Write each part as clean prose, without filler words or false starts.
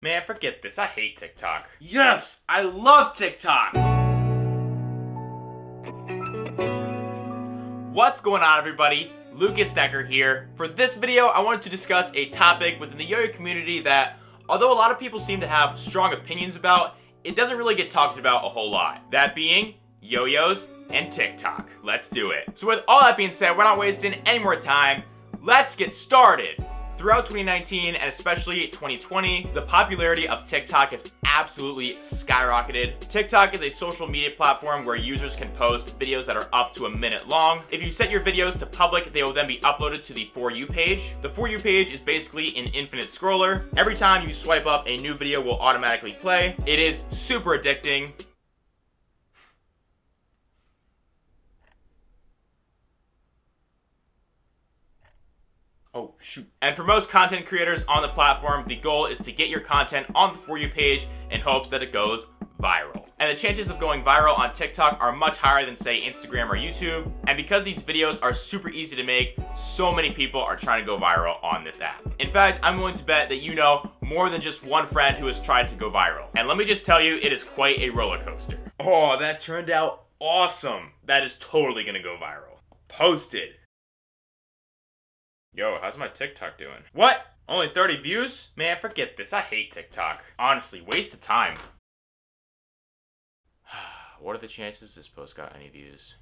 Man, forget this. I hate TikTok. Yes, I love TikTok. What's going on, everybody? Lucas Decker here. For this video, I wanted to discuss a topic within the yo-yo community that, although a lot of people seem to have strong opinions about, it doesn't really get talked about a whole lot. That being yo-yos and TikTok. Let's do it. So with all that being said, we're not wasting any more time. Let's get started. Throughout 2019 and especially 2020, the popularity of TikTok has absolutely skyrocketed. TikTok is a social media platform where users can post videos that are up to a minute long. If you set your videos to public, they will then be uploaded to the For You page. The For You page is basically an infinite scroller. Every time you swipe up, a new video will automatically play. It is super addicting. Oh, shoot. And for most content creators on the platform, the goal is to get your content on the For You page in hopes that it goes viral. And the chances of going viral on TikTok are much higher than, say, Instagram or YouTube. And because these videos are super easy to make, so many people are trying to go viral on this app. In fact, I'm willing to bet that you know more than just one friend who has tried to go viral. And let me just tell you, it is quite a roller coaster. Oh, that turned out awesome. That is totally gonna go viral. Posted. Yo, how's my TikTok doing? What? Only 30 views? Man, forget this. I hate TikTok. Honestly, waste of time. What are the chances this post got any views?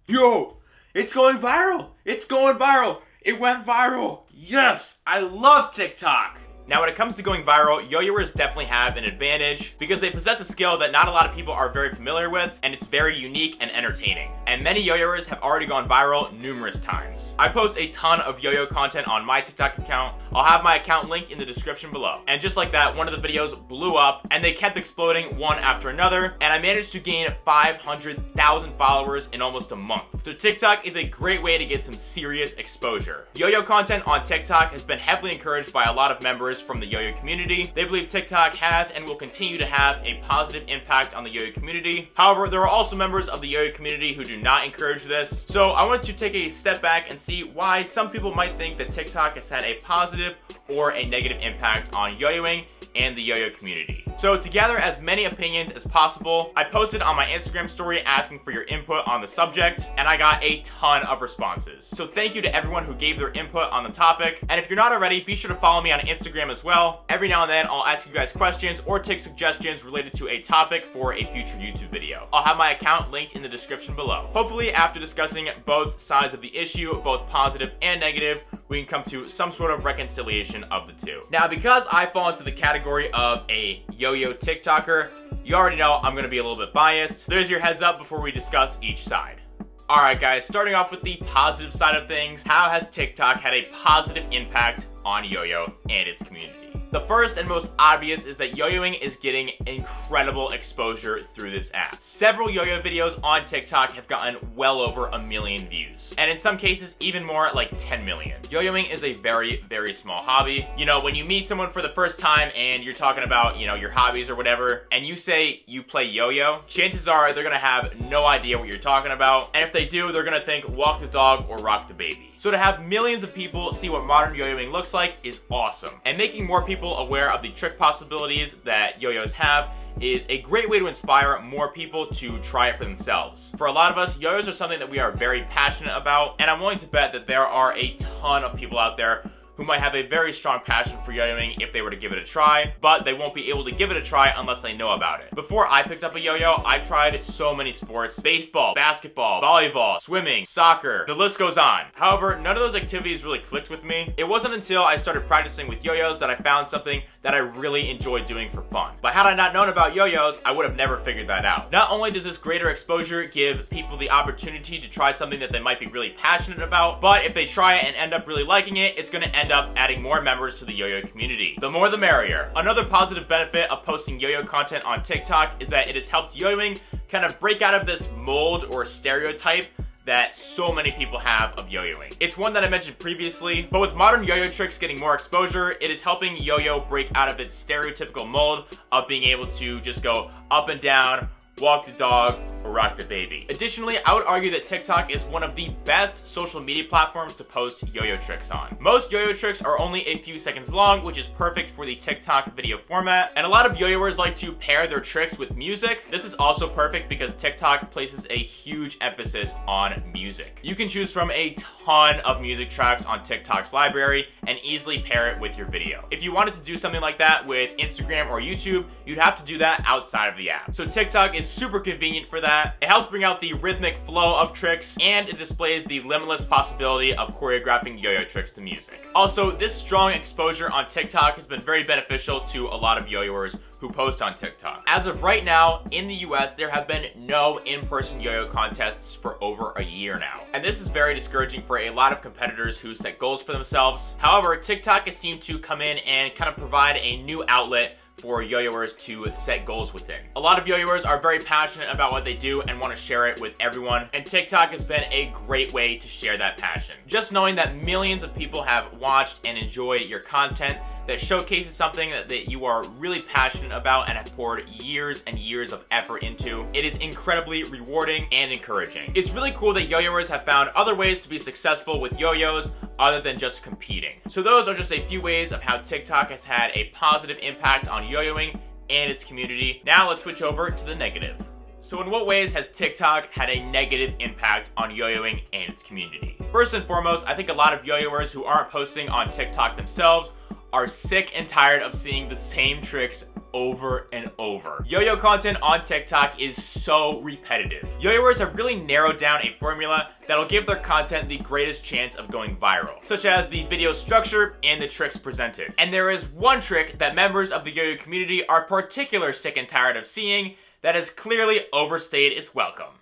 Yo, it's going viral. It's going viral. It went viral. Yes, I love TikTok. Now, when it comes to going viral, yo-yoers definitely have an advantage because they possess a skill that not a lot of people are very familiar with, and it's very unique and entertaining. And many yo-yoers have already gone viral numerous times. I post a ton of yo-yo content on my TikTok account. I'll have my account linked in the description below. And just like that, one of the videos blew up, and they kept exploding one after another, and I managed to gain 500,000 followers in almost a month. So TikTok is a great way to get some serious exposure. Yo-yo content on TikTok has been heavily encouraged by a lot of members from the yo-yo community. They believe TikTok has and will continue to have a positive impact on the yo-yo community. However, there are also members of the yo-yo community who do not encourage this. So I wanted to take a step back and see why some people might think that TikTok has had a positive or a negative impact on yo-yoing and the yo-yo community. So to gather as many opinions as possible, I posted on my Instagram story asking for your input on the subject, and I got a ton of responses. So thank you to everyone who gave their input on the topic. And if you're not already, be sure to follow me on Instagram as well. Every now and then, I'll ask you guys questions or take suggestions related to a topic for a future YouTube video. I'll have my account linked in the description below. Hopefully, after discussing both sides of the issue, both positive and negative, we can come to some sort of reconciliation of the two. Now, because I fall into the category of a yo-yo TikToker, you already know I'm gonna be a little bit biased. There's your heads up before we discuss each side. Alright guys, starting off with the positive side of things, how has TikTok had a positive impact on yo-yo and its community? The first and most obvious is that yo-yoing is getting incredible exposure through this app. Several yo-yo videos on TikTok have gotten well over 1 million views, and in some cases even more, like 10 million. Yo-yoing is a very, very small hobby. You know, when you meet someone for the first time and you're talking about, you know, your hobbies or whatever, and you say you play yo-yo, chances are they're gonna have no idea what you're talking about, and if they do, they're gonna think walk the dog or rock the baby. So to have millions of people see what modern yo-yoing looks like is awesome, and making more people aware of the trick possibilities that yo-yos have is a great way to inspire more people to try it for themselves. For a lot of us, yo-yos are something that we are very passionate about, and I'm willing to bet that there are a ton of people out there who might have a very strong passion for yo-yoing if they were to give it a try, but they won't be able to give it a try unless they know about it. Before I picked up a yo-yo, I tried so many sports: baseball, basketball, volleyball, swimming, soccer, the list goes on. However, none of those activities really clicked with me. It wasn't until I started practicing with yo-yos that I found something that I really enjoyed doing for fun. But had I not known about yo-yos, I would have never figured that out. Not only does this greater exposure give people the opportunity to try something that they might be really passionate about, but if they try it and end up really liking it, it's gonna end up adding more members to the yo-yo community. The more the merrier. Another positive benefit of posting yo-yo content on TikTok is that it has helped yo-yoing kind of break out of this mold or stereotype that so many people have of yo-yoing. It's one that I mentioned previously, but with modern yo-yo tricks getting more exposure, it is helping yo-yo break out of its stereotypical mold of being able to just go up and down, walk the dog, or rock the baby. Additionally, I would argue that TickTok is one of the best social media platforms to post yo-yo tricks on. Most yo-yo tricks are only a few seconds long, which is perfect for the TickTok video format, and a lot of yo-yoers like to pair their tricks with music. This is also perfect because TickTok places a huge emphasis on music. You can choose from a ton of music tracks on TickTok's library and easily pair it with your video. If you wanted to do something like that with Instagram or YouTube, you'd have to do that outside of the app. So TickTok is super convenient for that. It helps bring out the rhythmic flow of tricks, and it displays the limitless possibility of choreographing yo-yo tricks to music. Also, this strong exposure on TickTok has been very beneficial to a lot of yo-yoers who post on TickTok. As of right now, in the US, there have been no in-person yo-yo contests for over a year now. And this is very discouraging for a lot of competitors who set goals for themselves. However, TickTok has seemed to come in and kind of provide a new outlet for yo-yoers to set goals within. A lot of yo-yoers are very passionate about what they do and want to share it with everyone, and TickTok has been a great way to share that passion. Just knowing that millions of people have watched and enjoyed your content that showcases something that you are really passionate about and have poured years and years of effort into, it is incredibly rewarding and encouraging. It's really cool that yo-yoers have found other ways to be successful with yo-yos other than just competing. So those are just a few ways of how TickTok has had a positive impact on yo-yoing and its community. Now let's switch over to the negative. So in what ways has TickTok had a negative impact on yo-yoing and its community? First and foremost, I think a lot of yo-yoers who aren't posting on TickTok themselves are sick and tired of seeing the same tricks over and over. Yo-yo content on TickTok is so repetitive. Yo-yoers have really narrowed down a formula that'll give their content the greatest chance of going viral, such as the video structure and the tricks presented. And there is one trick that members of the yo-yo community are particularly sick and tired of seeing that has clearly overstayed its welcome.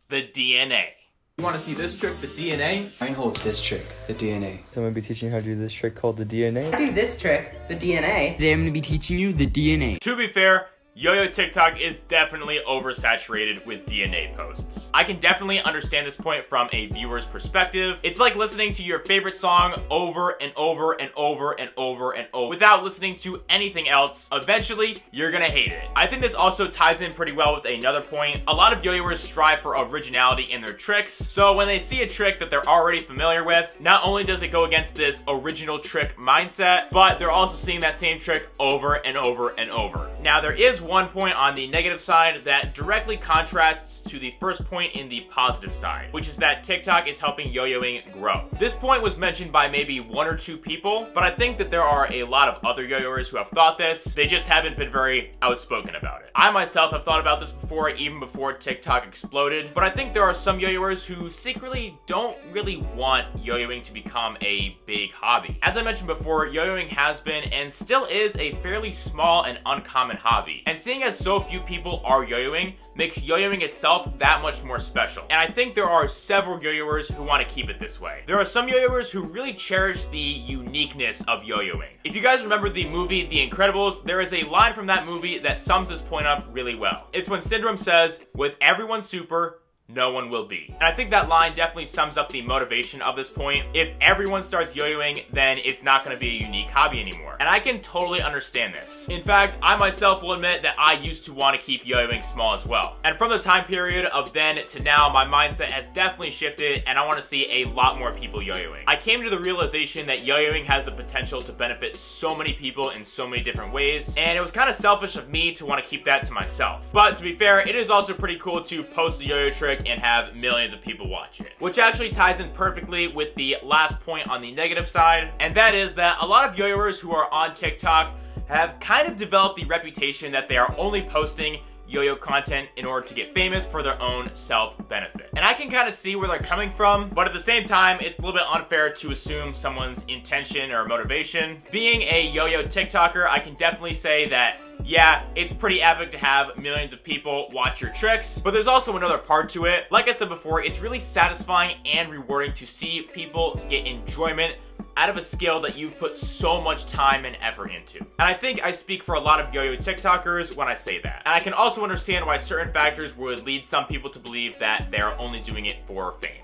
The DNA. You want to see this trick, the DNA? I hold this trick, the DNA. So I'm going to be teaching you how to do this trick called the DNA. I do this trick, the DNA. Today I'm going to be teaching you the DNA. To be fair, yo-yo TickTok is definitely oversaturated with DNA posts. I can definitely understand this point from a viewer's perspective. It's like listening to your favorite song over and over and over and over and over without listening to anything else. Eventually, you're gonna hate it. I think this also ties in pretty well with another point. A lot of yo-yoers strive for originality in their tricks, so when they see a trick that they're already familiar with, not only does it go against this original trick mindset, but they're also seeing that same trick over and over and over. Now, there is one point on the negative side that directly contrasts to the first point in the positive side, which is that TickTok is helping yo-yoing grow. This point was mentioned by maybe one or two people, but I think that there are a lot of other yo-yoers who have thought this. They just haven't been very outspoken about it. I myself have thought about this before, even before TickTok exploded, but I think there are some yo-yoers who secretly don't really want yo-yoing to become a big hobby. As I mentioned before, yo-yoing has been and still is a fairly small and uncommon hobby. And seeing as so few people are yo-yoing makes yo-yoing itself that much more special. And I think there are several yo-yoers who want to keep it this way. There are some yo-yoers who really cherish the uniqueness of yo-yoing. If you guys remember the movie The Incredibles, there is a line from that movie that sums this point up really well. It's when Syndrome says, "With everyone super, no one will be." And I think that line definitely sums up the motivation of this point. If everyone starts yo-yoing, then it's not going to be a unique hobby anymore. And I can totally understand this. In fact, I myself will admit that I used to want to keep yo-yoing small as well. And from the time period of then to now, my mindset has definitely shifted and I want to see a lot more people yo-yoing. I came to the realization that yo-yoing has the potential to benefit so many people in so many different ways, and it was kind of selfish of me to want to keep that to myself. But to be fair, it is also pretty cool to post a yo-yo trick and have millions of people watch it. Which actually ties in perfectly with the last point on the negative side, and that is that a lot of yo-yoers who are on TickTok have kind of developed the reputation that they are only posting yo-yo content in order to get famous for their own self-benefit. And I can kind of see where they're coming from, but at the same time, it's a little bit unfair to assume someone's intention or motivation. Being a yo-yo TikToker, I can definitely say that yeah, it's pretty epic to have millions of people watch your tricks, but there's also another part to it. Like I said before, it's really satisfying and rewarding to see people get enjoyment out of a skill that you've put so much time and effort into. And I think I speak for a lot of yo-yo TikTokers when I say that. And I can also understand why certain factors would lead some people to believe that they're only doing it for fame.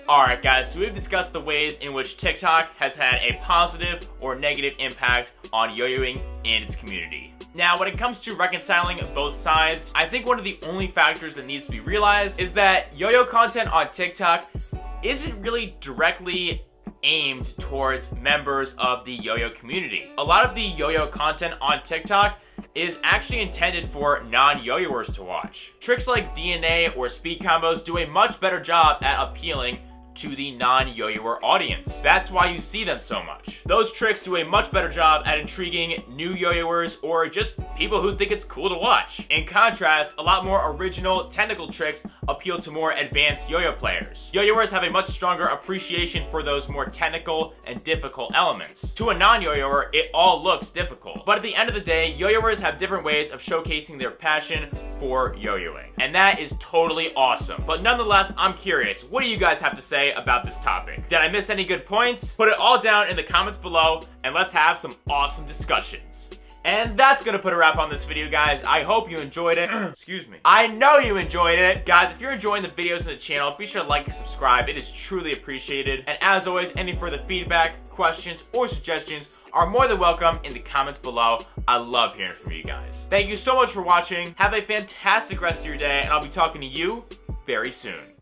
Alright guys, so we've discussed the ways in which TickTock has had a positive or negative impact on yo-yoing and its community. Now, when it comes to reconciling both sides, I think one of the only factors that needs to be realized is that yo-yo content on TickTock isn't really directly aimed towards members of the yo-yo community. A lot of the yo-yo content on TickTock is actually intended for non-yo-yoers to watch. Tricks like DNA or speed combos do a much better job at appealing to the non-yo-yoer audience. That's why you see them so much. Those tricks do a much better job at intriguing new yo-yoers or just people who think it's cool to watch. In contrast, a lot more original, technical tricks appeal to more advanced yo-yo players. Yo-yoers have a much stronger appreciation for those more technical and difficult elements. To a non-yo-yoer, it all looks difficult. But at the end of the day, yo-yoers have different ways of showcasing their passion for yo-yoing. And that is totally awesome. But nonetheless, I'm curious, what do you guys have to say about this topic? Did I miss any good points? Put it all down in the comments below and let's have some awesome discussions. And that's gonna put a wrap on this video, guys. I hope you enjoyed it. Excuse me. I know you enjoyed it. Guys, if you're enjoying the videos in the channel, be sure to like and subscribe. It is truly appreciated. And as always, any further feedback, questions, or suggestions are more than welcome in the comments below. I love hearing from you guys. Thank you so much for watching. Have a fantastic rest of your day, and I'll be talking to you very soon.